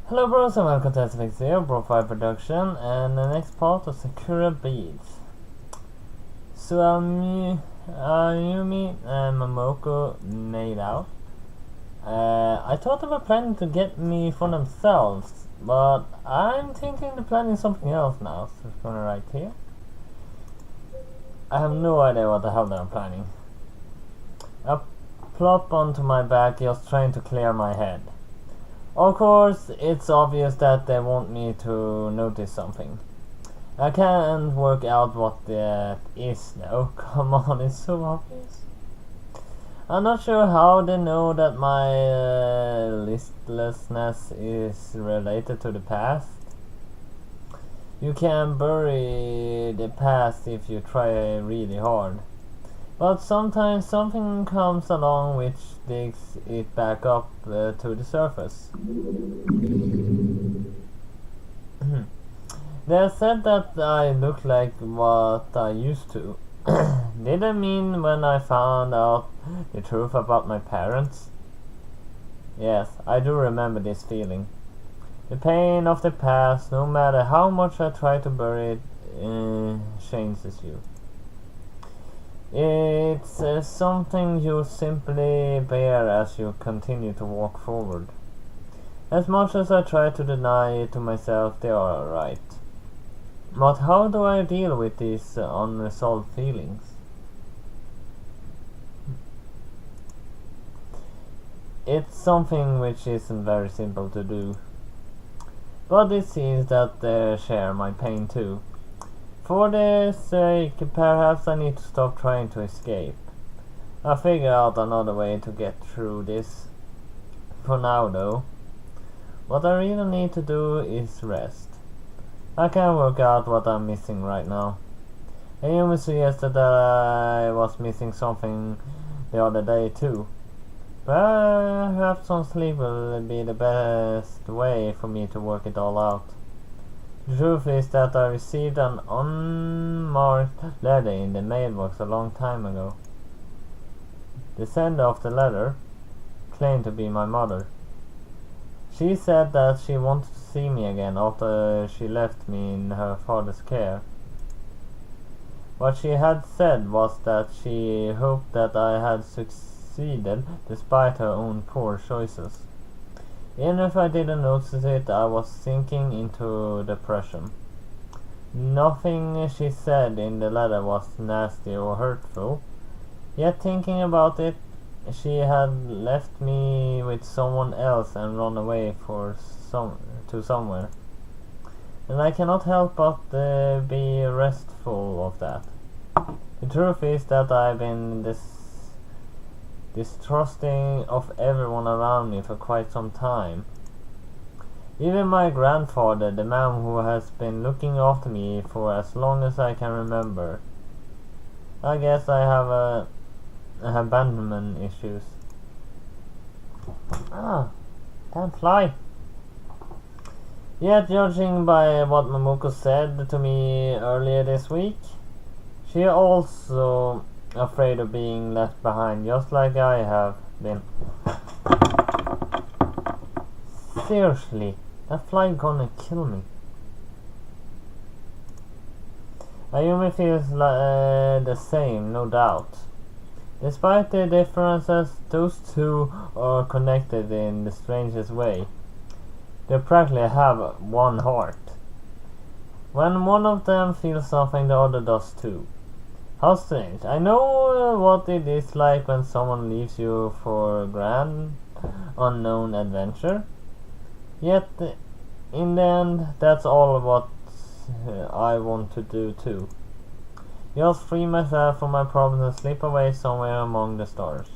Hello bros and welcome to SFX0 Profile Production and the next part of Sakura Beach. So Ayumi and Momoko made out. I thought they were planning to get me for themselves, but I'm thinking they're planning something else now, so it's gonna write here. I have no idea what the hell they're planning. I plop onto my back just trying to clear my head. Of course, it's obvious that they want me to notice something. I can't work out what that is though. Come on, it's so obvious. I'm not sure how they know that my listlessness is related to the past. You can bury the past if you try really hard. But sometimes something comes along which digs it back up to the surface. They said that I look like what I used to. Did I mean when I found out the truth about my parents? Yes, I do remember this feeling. The pain of the past, no matter how much I try to bury it, changes you. It's something you simply bear as you continue to walk forward. As much as I try to deny it to myself, they are right. But how do I deal with these unresolved feelings? It's something which isn't very simple to do. But it seems that they share my pain too. For their sake, perhaps I need to stop trying to escape. I'll figure out another way to get through this. For now though, what I really need to do is rest. I can't work out what I'm missing right now. Ayumi suggested that I was missing something the other day too. Perhaps some sleep will be the best way for me to work it all out. The truth is that I received an unmarked letter in the mailbox a long time ago. The sender of the letter claimed to be my mother. She said that she wanted to see me again after she left me in her father's care. What she had said was that she hoped that I had succeeded despite her own poor choices. Even if I didn't notice it, I was sinking into depression. Nothing she said in the letter was nasty or hurtful, yet thinking about it, she had left me with someone else and run away to somewhere. And I cannot help but be restful of that. The truth is that I've been distrusting of everyone around me for quite some time. Even my grandfather, the man who has been looking after me for as long as I can remember. I guess I have abandonment issues. Can't fly. Yet, judging by what Momoko said to me earlier this week, she also afraid of being left behind, just like I have been. Seriously, that fly gonna kill me. Ayumi feels the same, no doubt. Despite the differences, those two are connected in the strangest way. They practically have one heart. When one of them feels something, the other does too. How strange. I know what it is like when someone leaves you for a grand, unknown adventure. Yet, in the end, that's all what I want to do too. Just free myself from my problems and slip away somewhere among the stars.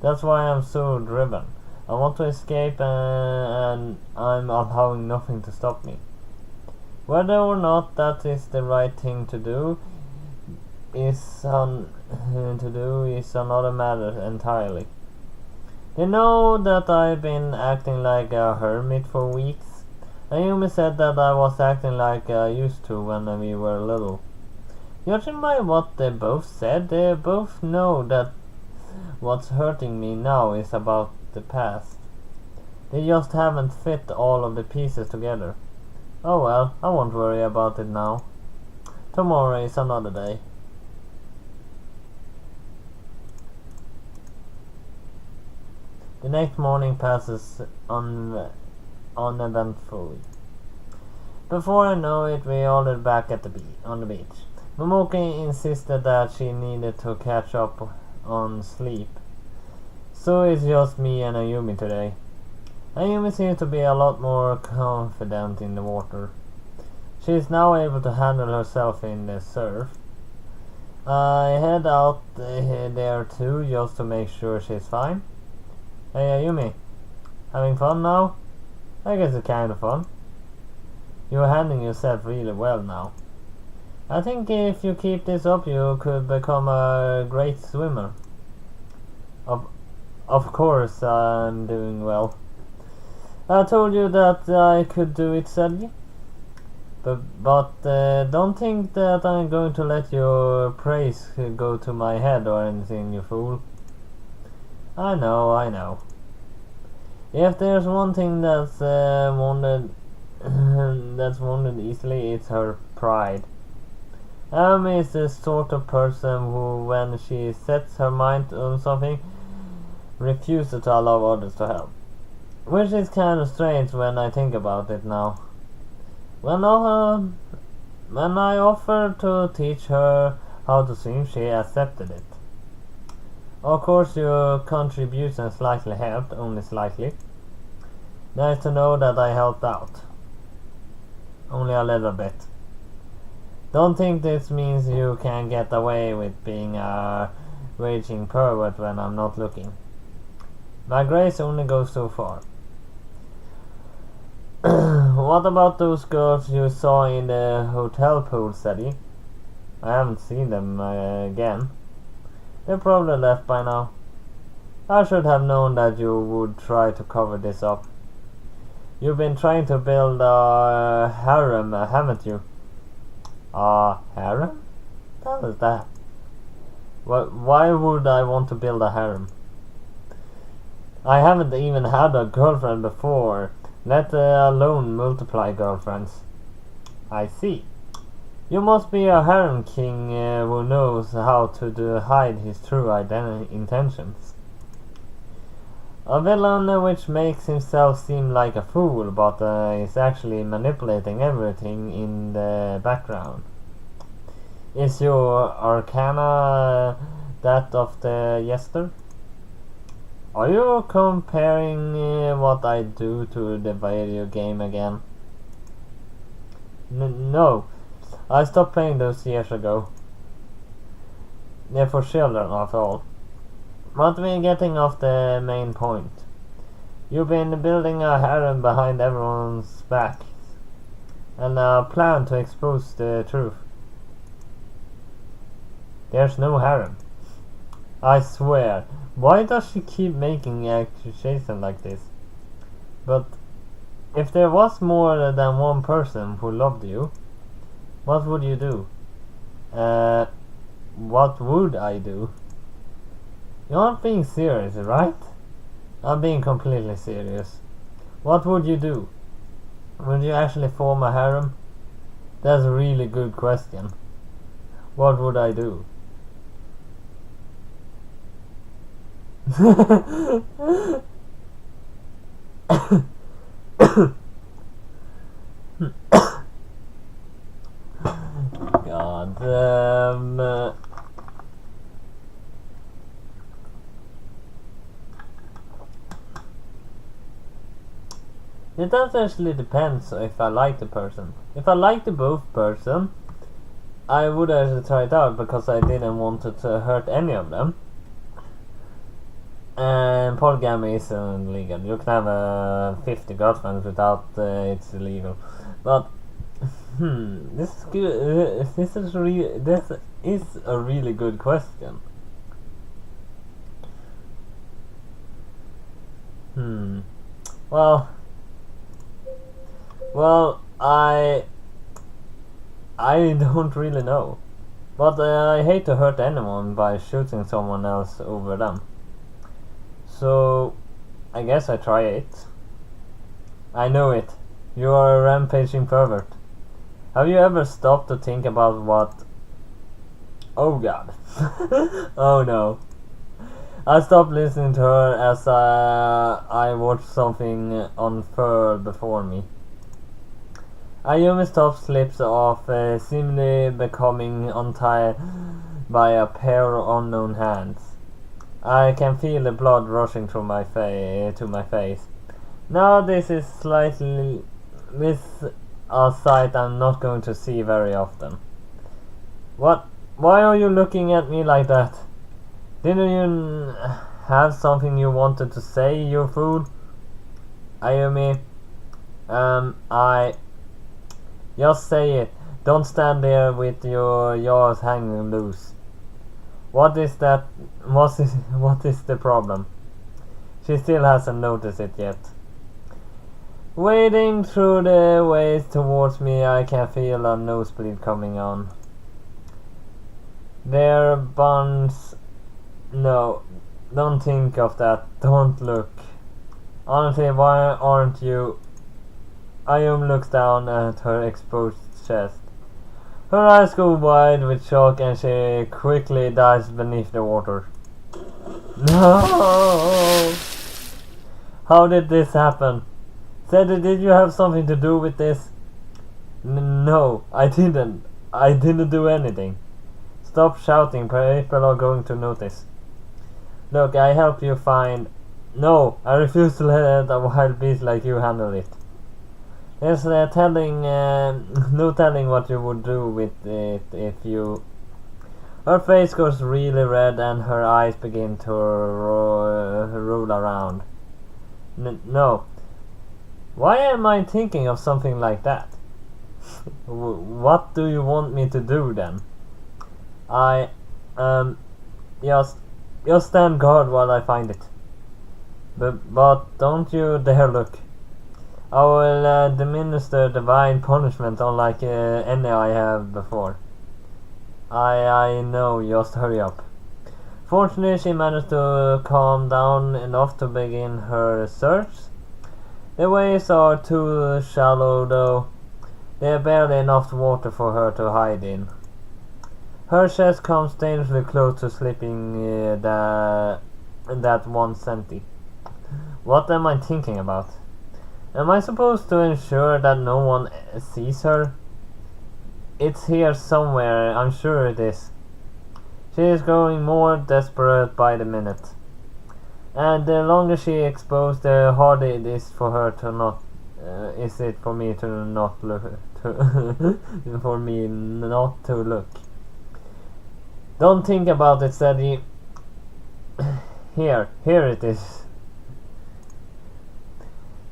That's why I'm so driven. I want to escape and I'm allowing nothing to stop me. Whether or not that is the right thing to do is another matter entirely. They know that I've been acting like a hermit for weeks. Ayumi said that I was acting like I used to when we were little. Judging by what they both said, they both know that what's hurting me now is about the past. They just haven't fit all of the pieces together. Oh well, I won't worry about it now. Tomorrow is another day. The next morning passes uneventfully. Before I know it, we all are back at on the beach. Momoki insisted that she needed to catch up on sleep. So it's just me and Ayumi today. Ayumi seems to be a lot more confident in the water. She is now able to handle herself in the surf. I head out there too, just to make sure she's fine. Hey Ayumi, having fun now? I guess it's kind of fun. You're handling yourself really well now. I think if you keep this up, you could become a great swimmer. Of course, I'm doing well. I told you that I could do it, said you? But don't think that I'm going to let your praise go to my head or anything, you fool. I know. If there's one thing that's wounded easily, it's her pride. Amy is the sort of person who, when she sets her mind on something, refuses to allow others to help. Which is kind of strange when I think about it now. When I offered to teach her how to swim, she accepted it. Of course, your contribution slightly helped, only slightly. Nice to know that I helped out. Only a little bit. Don't think this means you can get away with being a raging pervert when I'm not looking. My grace only goes so far. What about those girls you saw in the hotel pool study? I haven't seen them again. They're probably left by now. I should have known that you would try to cover this up. You've been trying to build a harem, haven't you? A harem? What is that? Why would I want to build a harem? I haven't even had a girlfriend before, let alone multiply girlfriends. I see. You must be a harem king who knows how to hide his true intentions. A villain which makes himself seem like a fool, but is actually manipulating everything in the background. Is your arcana that of the jester? Are you comparing what I do to the video game again? No, I stopped playing those years ago. They're for children, after all. But we're getting off the main point. You've been building a harem behind everyone's back, and a plan to expose the truth. There's no harem. I swear. Why does she keep making accusations like this? But if there was more than one person who loved you, what would you do? What would I do? You're not being serious, right? I'm being completely serious. What would you do? Would you actually form a harem? That's a really good question. What would I do? God damn. It does actually depends if I like the person. If I like the both person, I would actually try it out because I didn't want to hurt any of them. And polygamy isn't legal. You can have 50 girlfriends without it's illegal. But this is good. This is a really good question. Well, I don't really know, but I hate to hurt anyone by shooting someone else over them. So I guess I try it. I know it. You are a rampaging pervert. Have you ever stopped to think about what... Oh god. Oh no. I stopped listening to her as I watched something unfurl before me. Ayumi's top slips off, seemingly becoming untied by a pair of unknown hands. I can feel the blood rushing through my to my face. Now this is a sight I'm not going to see very often. What? Why are you looking at me like that? Didn't you have something you wanted to say, you fool? Ayumi, I... Just say it. Don't stand there with your jaws hanging loose. What is that? What is the problem? She still hasn't noticed it yet. Wading through the waves towards me, I can feel a nosebleed coming on. Their buns... No, don't think of that. Don't look. Honestly, why aren't you... Ayum looks down at her exposed chest. Her eyes go wide with shock and she quickly dives beneath the water. No! How did this happen? Sadie, did you have something to do with this? No, I didn't. I didn't do anything. Stop shouting, people are going to notice. Look, I help you find... No, I refuse to let a wild beast like you handle it. There's no telling what you would do with it if you... Her face goes really red and her eyes begin to roll around. No. Why am I thinking of something like that? What do you want me to do then? Just stand guard while I find it. But don't you dare look. I will administer divine punishment unlike any I have before. I know, just hurry up. Fortunately, she managed to calm down enough to begin her search. The waves are too shallow though. There are barely enough water for her to hide in. Her chest comes dangerously close to slipping that 1 centi. What am I thinking about? Am I supposed to ensure that no one sees her? It's here somewhere, I'm sure it is. She is growing more desperate by the minute. And the longer she exposed, the harder it is for her to not... is it for me to not look... for me not to look. Don't think about it, Sadie. Here it is.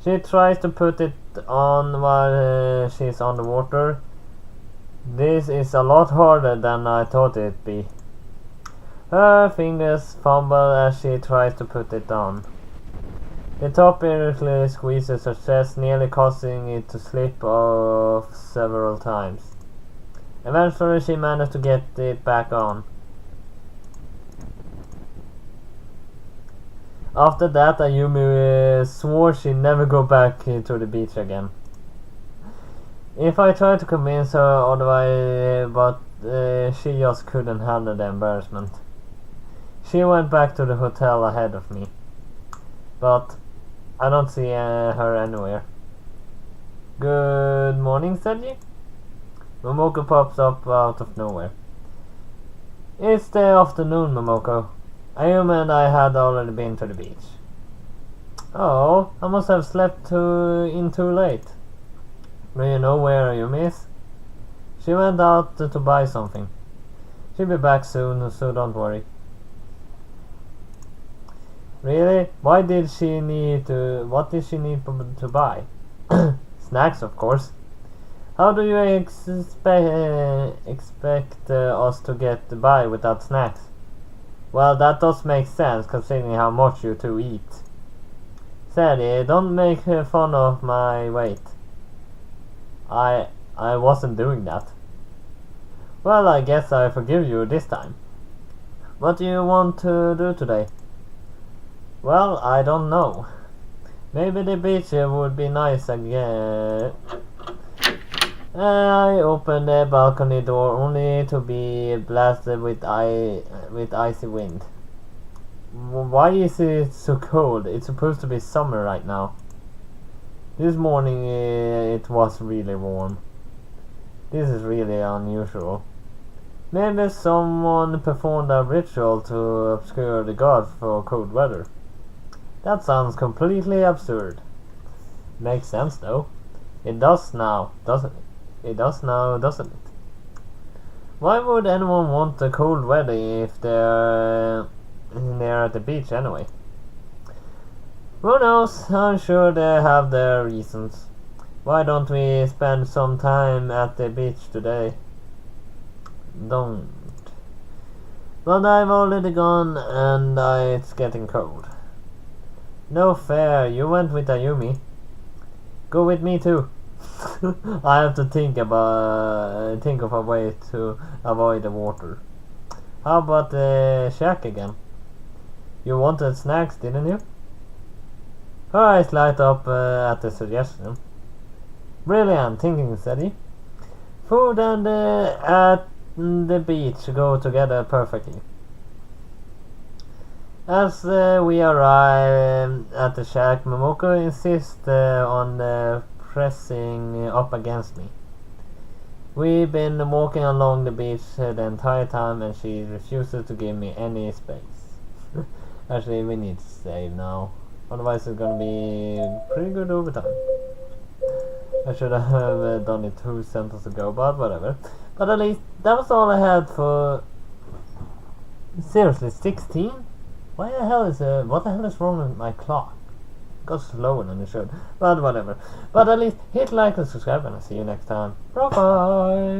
She tries to put it on while she's on the water. This is a lot harder than I thought it'd be. Her fingers fumble as she tries to put it on. The top irritably squeezes her chest, nearly causing it to slip off several times. Eventually she managed to get it back on. After that, Ayumi swore she'd never go back to the beach again. If I tried to convince her otherwise, but she just couldn't handle the embarrassment. She went back to the hotel ahead of me. But I don't see her anywhere. Good morning, Seiji. Momoko pops up out of nowhere. It's the afternoon, Momoko. Ayumi and I had already been to the beach. Oh, I must have slept in too late. Do you know where Ayumi is? She went out to buy something. She'll be back soon, so don't worry. Really? What did she need to buy? Snacks, of course. How do you expect us to get by without snacks? Well, that does make sense considering how much you two eat. Sadie, don't make fun of my weight. I wasn't doing that. Well, I guess I forgive you this time. What do you want to do today? Well, I don't know. Maybe the beach would be nice again. I opened the balcony door only to be blasted with icy wind. Why is it so cold? It's supposed to be summer right now. This morning it was really warm. This is really unusual. Maybe someone performed a ritual to obscure the gods for cold weather. That sounds completely absurd. Makes sense though. It does now, doesn't it? It does now, doesn't it? Why would anyone want the cold weather if they're at the beach anyway? Who knows? I'm sure they have their reasons. Why don't we spend some time at the beach today? Don't. But I've already gone and it's getting cold. No fair, you went with Ayumi. Go with me too. I have to think of a way to avoid the water. How about the shack again? You wanted snacks, didn't you? Her eyes light up at the suggestion. Brilliant thinking, steady. Food and at the beach go together perfectly. As we arrive at the shack, Momoko insists on pressing up against me. We've been walking along the beach the entire time and she refuses to give me any space. Actually, we need to save now. Otherwise it's gonna be pretty good overtime. I should have done it 2 sentences ago, but whatever. But at least that was all I had for... Seriously, 16? What the hell is wrong with my clock? It got slower than it should. But whatever. But at least hit like and subscribe and I'll see you next time. Bye bye!